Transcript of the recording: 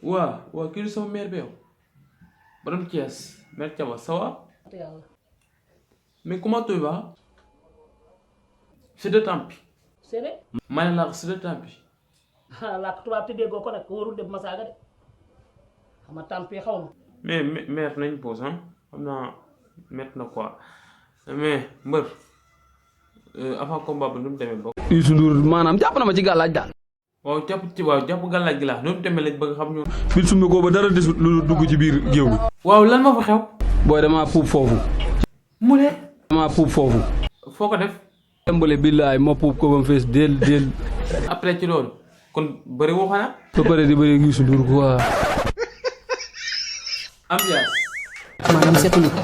waa kii du sama mère bi yow borom Thiès mère Thiaba ça va mais comment tu vas c'est de temps bi c'est de ma ne la c'est de temps bi làkk tubaab te déggoo ko nag warul dem masaaga de xam nga temps bi xaw ma mais mère nañ pause ah xam naa métti na quoi mais mbër avant combat bi nu mu demee bokk. Youssou Ndour maanaam jàpp na ma ci gàllaaj daal. waaw jàpp gàllaaj gi la nu mu demee lañ bëgg xam ñu. bi summi ko ba dara desut lu dugg ci biir géew bi. waaw lan ma fa xew. booy damaa puub foofu. mu ne. damaa puub foofu. foo ko def. tembale billaay ma puub ko ba mu fees del. après ci loolu kon bëri woo xanaa. ba pare di bëri Youssou Ndour quoi. ambiance. maanaam seetuñu ko